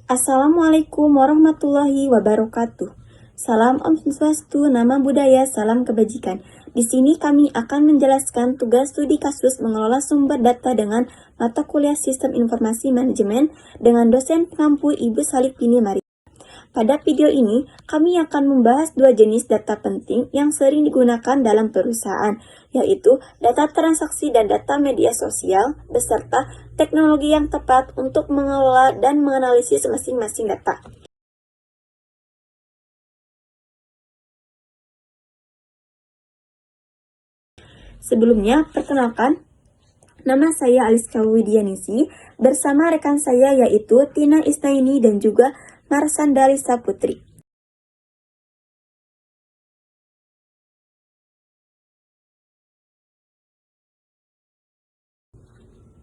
Assalamualaikum warahmatullahi wabarakatuh. Salam Om Swastiastu, Nama Budaya, Salam Kebajikan. Di sini kami akan menjelaskan tugas studi kasus mengelola sumber data dengan mata kuliah Sistem Informasi Manajemen dengan dosen pengampu Ibu Salipini Mari. Pada video ini, kami akan membahas dua jenis data penting yang sering digunakan dalam perusahaan, yaitu data transaksi dan data media sosial, beserta teknologi yang tepat untuk mengelola dan menganalisis masing-masing data. Sebelumnya, perkenalkan, nama saya Aliska Widianisi, bersama rekan saya yaitu Tina Isnaini dan juga Marsandalisa Putri.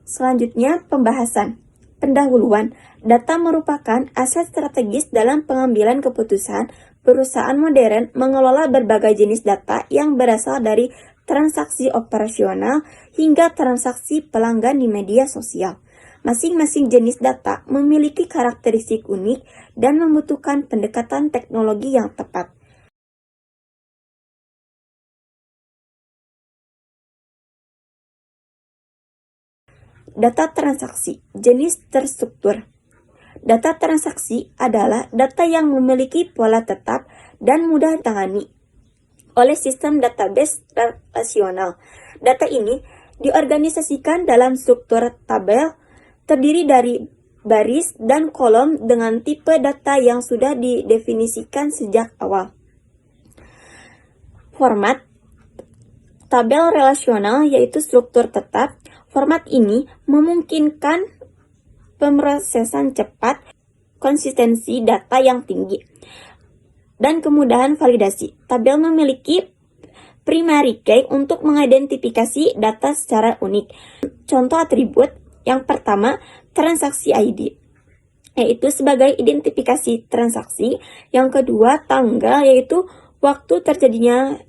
Selanjutnya, pembahasan. Pendahuluan, data merupakan aset strategis dalam pengambilan keputusan. Perusahaan modern mengelola berbagai jenis data yang berasal dari transaksi operasional hingga transaksi pelanggan di media sosial. Masing-masing jenis data memiliki karakteristik unik dan membutuhkan pendekatan teknologi yang tepat. Data transaksi, jenis terstruktur. Data transaksi adalah data yang memiliki pola tetap dan mudah ditangani oleh sistem database relasional. Data ini diorganisasikan dalam struktur tabel terdiri dari baris dan kolom dengan tipe data yang sudah didefinisikan sejak awal. Format tabel relasional yaitu struktur tetap. Format ini memungkinkan pemrosesan cepat, konsistensi data yang tinggi, dan kemudahan validasi. Tabel memiliki primary key untuk mengidentifikasi data secara unik. Contoh atribut yang pertama, transaksi ID, yaitu sebagai identifikasi transaksi. Yang kedua, tanggal, yaitu waktu terjadinya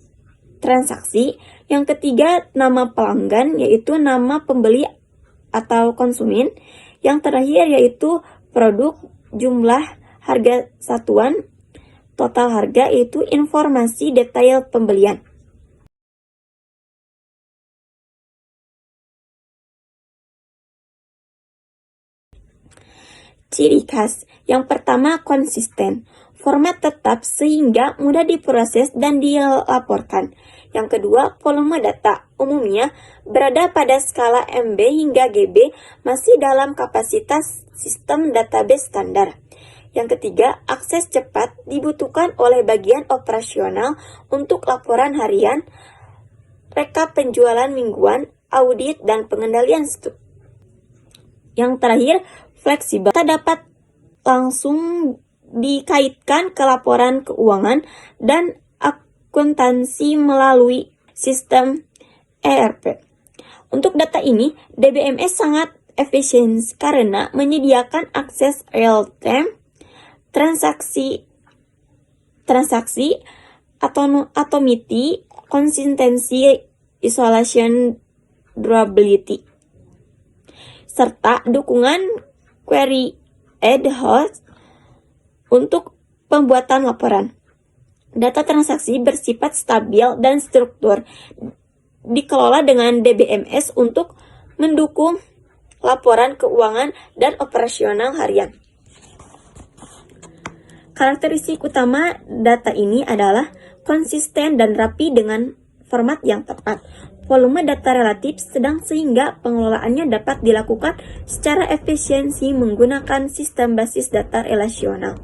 transaksi. Yang ketiga, nama pelanggan, yaitu nama pembeli atau konsumen. Yang terakhir yaitu produk, jumlah, harga satuan, total harga, yaitu informasi detail pembelian. Ciri khas yang pertama, konsisten. Format tetap sehingga mudah diproses dan dilaporkan. Yang kedua, volume data. Umumnya berada pada skala MB hingga GB, masih dalam kapasitas sistem database standar. Yang ketiga, akses cepat dibutuhkan oleh bagian operasional untuk laporan harian, rekap penjualan mingguan, audit, dan pengendalian stok. Yang terakhir, fleksibel. Data dapat langsung dikaitkan ke laporan keuangan dan akuntansi melalui sistem ERP. Untuk data ini, DBMS sangat efisien karena menyediakan akses real-time, transaksi, automity, konsistensi, isolation, durability, serta dukungan query ad hoc untuk pembuatan laporan. Data transaksi bersifat stabil dan struktur, dikelola dengan DBMS untuk mendukung laporan keuangan dan operasional harian. Karakteristik utama data ini adalah konsisten dan rapi dengan format yang tepat. Volume data relatif sedang sehingga pengelolaannya dapat dilakukan secara efisiensi menggunakan sistem basis data relasional.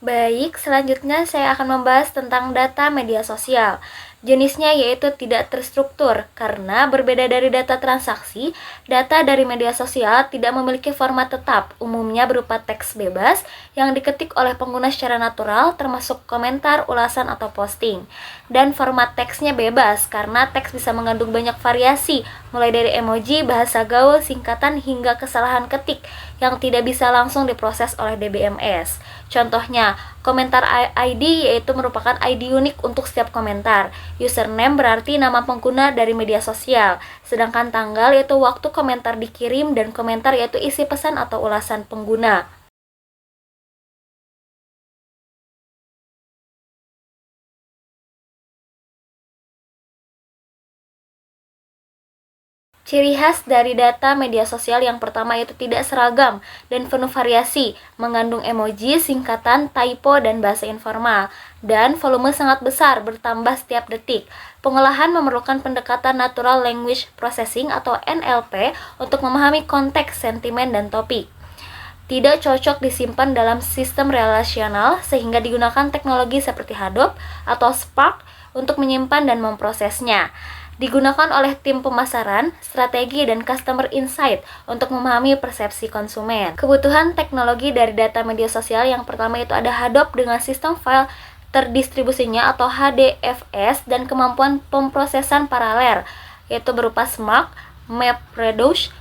Baik, selanjutnya saya akan membahas tentang data media sosial. Jenisnya yaitu tidak terstruktur, karena berbeda dari data transaksi, data dari media sosial tidak memiliki format tetap, umumnya berupa teks bebas yang diketik oleh pengguna secara natural, termasuk komentar, ulasan, atau posting. Dan format teksnya bebas, karena teks bisa mengandung banyak variasi, mulai dari emoji, bahasa gaul, singkatan, hingga kesalahan ketik yang tidak bisa langsung diproses oleh DBMS. Contohnya, komentar ID yaitu merupakan ID unik untuk setiap komentar. Username berarti nama pengguna dari media sosial, sedangkan tanggal yaitu waktu komentar dikirim dan komentar yaitu isi pesan atau ulasan pengguna. Ciri khas dari data media sosial yang pertama yaitu tidak seragam dan penuh variasi, mengandung emoji, singkatan, typo, dan bahasa informal, dan volume sangat besar bertambah setiap detik. Pengolahan memerlukan pendekatan Natural Language Processing atau NLP untuk memahami konteks, sentimen, dan topik. Tidak cocok disimpan dalam sistem relasional sehingga digunakan teknologi seperti Hadoop atau Spark untuk menyimpan dan memprosesnya. Digunakan oleh tim pemasaran, strategi, dan customer insight untuk memahami persepsi konsumen. Kebutuhan teknologi dari data media sosial yang pertama itu ada Hadoop dengan sistem file terdistribusinya atau HDFS dan kemampuan pemrosesan paralel, yaitu berupa Spark, MapReduce,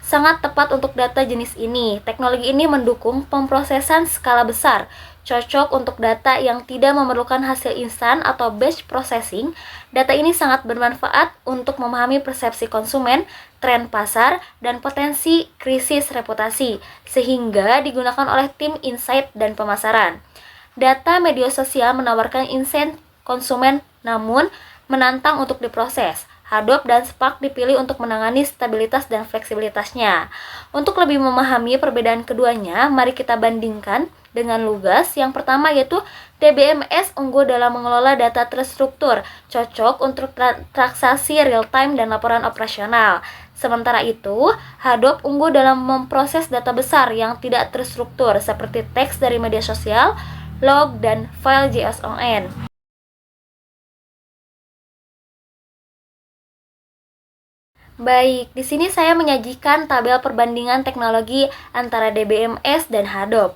sangat tepat untuk data jenis ini. Teknologi ini mendukung pemrosesan skala besar, cocok untuk data yang tidak memerlukan hasil instan atau batch processing. Data ini sangat bermanfaat untuk memahami persepsi konsumen, tren pasar, dan potensi krisis reputasi, sehingga digunakan oleh tim insight dan pemasaran. Data media sosial menawarkan insight konsumen namun menantang untuk diproses. Hadoop dan Spark dipilih untuk menangani stabilitas dan fleksibilitasnya. Untuk lebih memahami perbedaan keduanya, mari kita bandingkan dengan Lugas. Yang pertama yaitu DBMS unggul dalam mengelola data terstruktur, cocok untuk transaksi real-time dan laporan operasional. Sementara itu, Hadoop unggul dalam memproses data besar yang tidak terstruktur seperti teks dari media sosial, log, dan file JSON. Baik, di sini saya menyajikan tabel perbandingan teknologi antara DBMS dan Hadoop.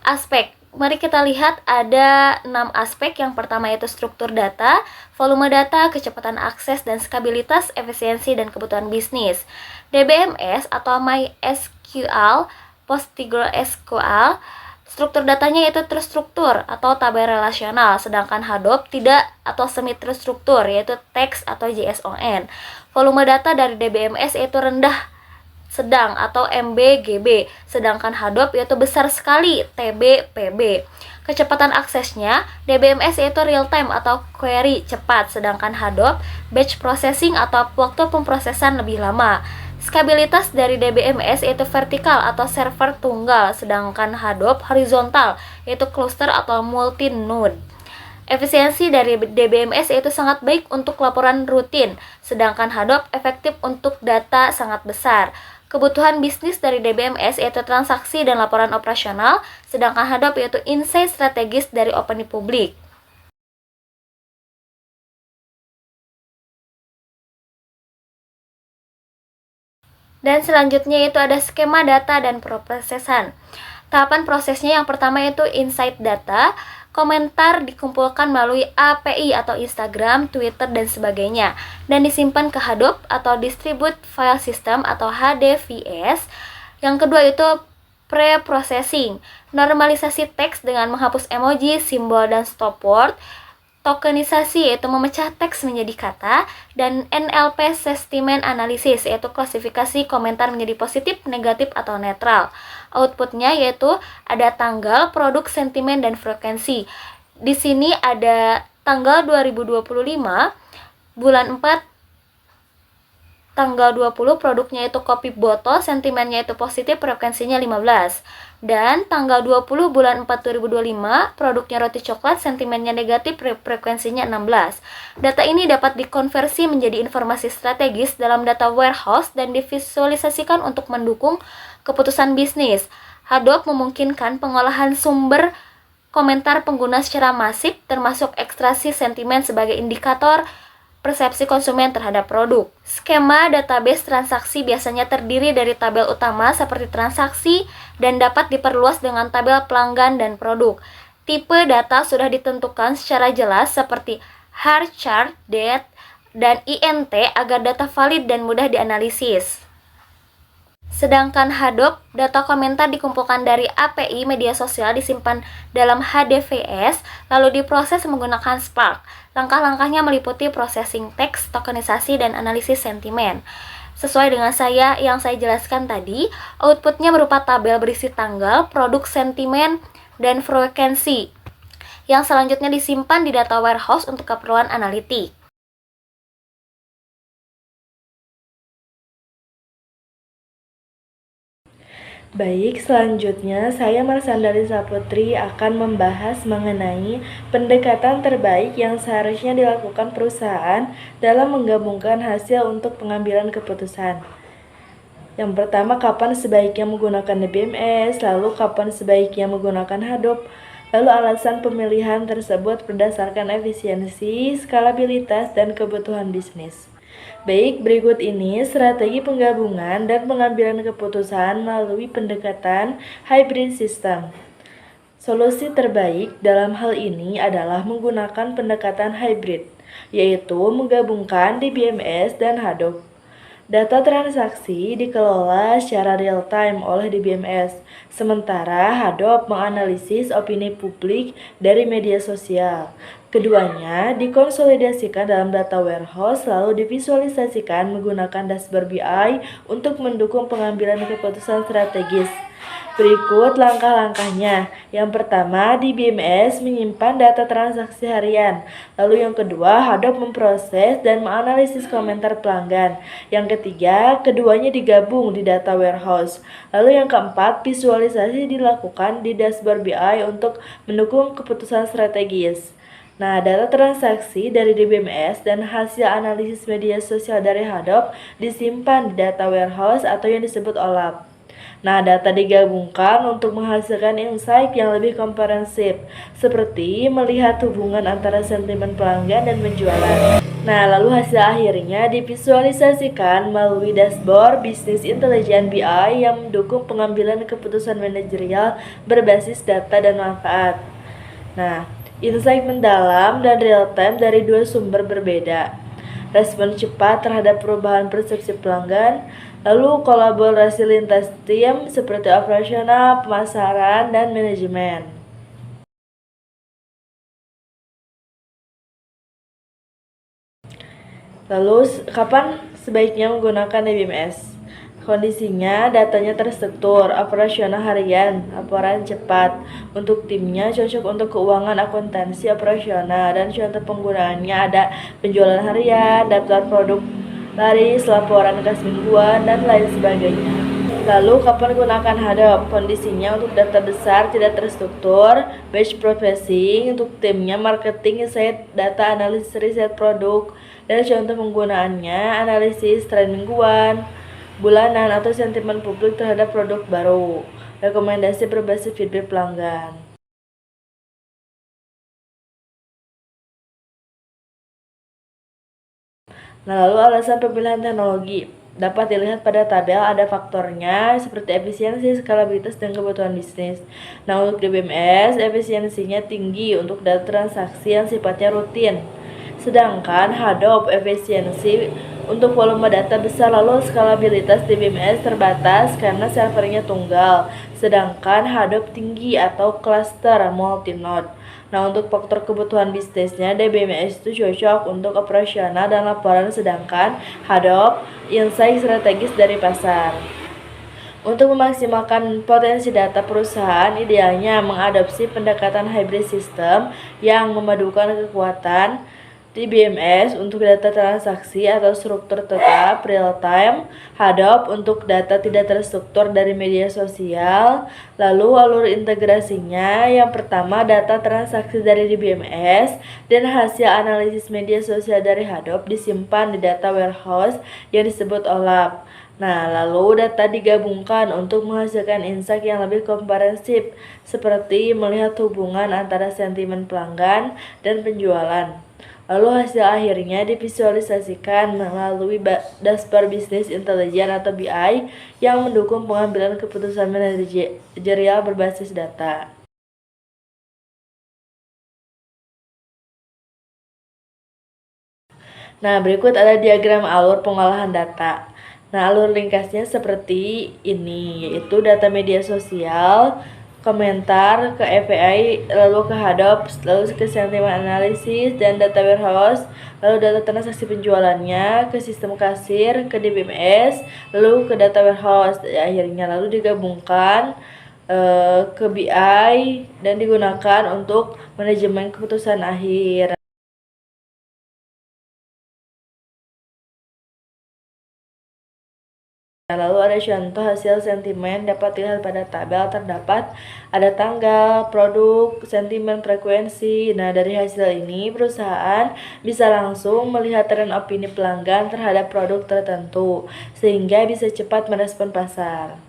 Aspek, mari kita lihat ada 6 aspek. Yang pertama yaitu struktur data, volume data, kecepatan akses, dan skabilitas, efisiensi, dan kebutuhan bisnis. DBMS atau MySQL, PostgreSQL, struktur datanya yaitu terstruktur atau tabel relasional, sedangkan Hadoop tidak atau semi terstruktur yaitu teks atau JSON. Volume data dari DBMS yaitu rendah sedang atau MB/GB, sedangkan Hadoop yaitu besar sekali TB/PB. Kecepatan aksesnya, DBMS yaitu real time atau query cepat, sedangkan Hadoop batch processing atau waktu pemrosesan lebih lama. Skabilitas dari DBMS yaitu vertikal atau server tunggal, sedangkan Hadoop horizontal yaitu cluster atau multi-node. Efisiensi dari DBMS yaitu sangat baik untuk laporan rutin, sedangkan Hadoop efektif untuk data sangat besar. Kebutuhan bisnis dari DBMS yaitu transaksi dan laporan operasional, sedangkan Hadoop yaitu insight strategis dari opini publik. Dan selanjutnya itu ada skema data dan prosesan. Tahapan prosesnya yang pertama itu insight data. Komentar dikumpulkan melalui API atau Instagram, Twitter, dan sebagainya, dan disimpan ke Hadoop atau Distribute File System atau HDFS. Yang kedua itu pre-processing, normalisasi teks dengan menghapus emoji, simbol, dan stopword. Tokenisasi yaitu memecah teks menjadi kata, dan NLP sentiment analysis yaitu klasifikasi komentar menjadi positif, negatif, atau netral. Outputnya yaitu ada tanggal, produk, sentimen, dan frekuensi. Di sini ada tanggal 2025, bulan 4, tanggal 20, produknya itu kopi botol, sentimennya itu positif, frekuensinya 15. Dan tanggal 20 bulan 4 2025, produknya roti coklat, sentimennya negatif, frekuensinya 16. Data ini dapat dikonversi menjadi informasi strategis dalam data warehouse dan divisualisasikan untuk mendukung keputusan bisnis. Hadoop memungkinkan pengolahan sumber komentar pengguna secara masif, termasuk ekstraksi sentimen sebagai indikator persepsi konsumen terhadap produk. Skema database transaksi biasanya terdiri dari tabel utama seperti transaksi dan dapat diperluas dengan tabel pelanggan dan produk. Tipe data sudah ditentukan secara jelas seperti har chart, date, dan INT agar data valid dan mudah dianalisis. Sedangkan Hadoop, data komentar dikumpulkan dari API media sosial disimpan dalam HDFS, lalu diproses menggunakan Spark. Langkah-langkahnya meliputi processing teks, tokenisasi, dan analisis sentimen. Sesuai dengan yang saya jelaskan tadi, outputnya berupa tabel berisi tanggal, produk, sentimen, dan frekuensi, yang selanjutnya disimpan di data warehouse untuk keperluan analitik. Baik, selanjutnya saya Marsandari Saputri akan membahas mengenai pendekatan terbaik yang seharusnya dilakukan perusahaan dalam menggabungkan hasil untuk pengambilan keputusan. Yang pertama, kapan sebaiknya menggunakan DBMS, lalu kapan sebaiknya menggunakan Hadoop, lalu alasan pemilihan tersebut berdasarkan efisiensi, skalabilitas, dan kebutuhan bisnis. Baik, berikut ini strategi penggabungan dan pengambilan keputusan melalui pendekatan hybrid system. Solusi terbaik dalam hal ini adalah menggunakan pendekatan hybrid, yaitu menggabungkan DBMS dan Hadoop. Data transaksi dikelola secara real-time oleh DBMS, sementara Hadoop menganalisis opini publik dari media sosial. Keduanya dikonsolidasikan dalam data warehouse lalu divisualisasikan menggunakan dashboard BI untuk mendukung pengambilan keputusan strategis. Berikut langkah-langkahnya. Yang pertama, di BMS menyimpan data transaksi harian. Lalu yang kedua, Hadoop memproses dan menganalisis komentar pelanggan. Yang ketiga, keduanya digabung di data warehouse. Lalu yang keempat, visualisasi dilakukan di dashboard BI untuk mendukung keputusan strategis. Nah, data transaksi dari DBMS dan hasil analisis media sosial dari Hadoop disimpan di data warehouse atau yang disebut OLAP. Nah, data digabungkan untuk menghasilkan insight yang lebih komprehensif, seperti melihat hubungan antara sentimen pelanggan dan penjualan. Nah, lalu hasil akhirnya divisualisasikan melalui dashboard bisnis intelijen BI yang mendukung pengambilan keputusan manajerial berbasis data dan manfaat. Nah, insight mendalam dan real time dari dua sumber berbeda. Respon cepat terhadap perubahan persepsi pelanggan, lalu kolaborasi lintas tim seperti operasional, pemasaran, dan manajemen. Lalu, kapan sebaiknya menggunakan DBMS? Kondisinya, datanya terstruktur, operasional harian, laporan cepat. Untuk timnya, cocok untuk keuangan, akuntansi, operasional, dan contoh penggunaannya ada penjualan harian, daftar produk laris, laporan kas mingguan, dan lain sebagainya. Lalu, kapan gunakan Hadoop? Kondisinya untuk data besar, tidak terstruktur, batch processing, untuk timnya marketing, insight, data analisis, riset produk, dan contoh penggunaannya, analisis tren mingguan, bulanan, atau sentimen publik terhadap produk baru. Rekomendasi berbasis feedback pelanggan. Nah, lalu alasan pemilihan teknologi dapat dilihat pada tabel, ada faktornya seperti efisiensi, skalabilitas, dan kebutuhan bisnis. Nah, untuk DBMS, efisiensinya tinggi untuk data transaksi yang sifatnya rutin. Sedangkan Hadoop efisiensi untuk volume data besar, lalu skalabilitas DBMS terbatas karena servernya tunggal. Sedangkan Hadoop tinggi atau cluster multi-node. Nah, untuk faktor kebutuhan bisnisnya, DBMS itu cocok untuk operasional dan laporan, sedangkan Hadoop insight strategis dari pasar. Untuk memaksimalkan potensi data perusahaan, idealnya mengadopsi pendekatan hybrid system yang memadukan kekuatan DBMS untuk data transaksi atau struktur tetap real time, Hadoop untuk data tidak terstruktur dari media sosial. Lalu alur integrasinya, yang pertama data transaksi dari DBMS dan hasil analisis media sosial dari Hadoop disimpan di data warehouse yang disebut OLAP. Nah, lalu data digabungkan untuk menghasilkan insight yang lebih komprehensif, seperti melihat hubungan antara sentimen pelanggan dan penjualan. Lalu hasil akhirnya divisualisasikan melalui dashboard bisnis intelijen atau BI yang mendukung pengambilan keputusan manajerial berbasis data. Nah, berikut ada diagram alur pengolahan data. Nah, alur ringkasnya seperti ini, yaitu data media sosial, komentar ke API, lalu ke Hadop, lalu ke sentiment analysis dan data warehouse, lalu data transaksi penjualannya ke sistem kasir, ke DBMS, lalu ke data warehouse, akhirnya lalu digabungkan ke BI dan digunakan untuk manajemen keputusan akhir. Lalu ada contoh hasil sentimen dapat dilihat pada tabel terdapat ada tanggal, produk, sentimen, frekuensi. Nah, dari hasil ini perusahaan bisa langsung melihat tren opini pelanggan terhadap produk tertentu sehingga bisa cepat merespon pasar.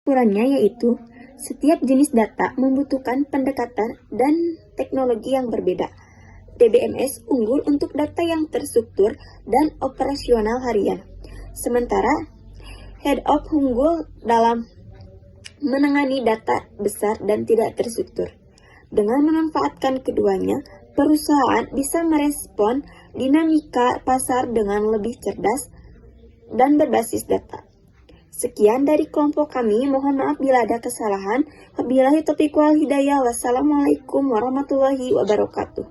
Ukurannya yaitu setiap jenis data membutuhkan pendekatan dan teknologi yang berbeda. DBMS unggul untuk data yang terstruktur dan operasional harian. Sementara Hadop unggul dalam menangani data besar dan tidak terstruktur. Dengan memanfaatkan keduanya, perusahaan bisa merespon dinamika pasar dengan lebih cerdas dan berbasis data. Sekian dari kelompok kami, mohon maaf bila ada kesalahan. Wabillahi taufiq wal hidayah. Wassalamualaikum warahmatullahi wabarakatuh.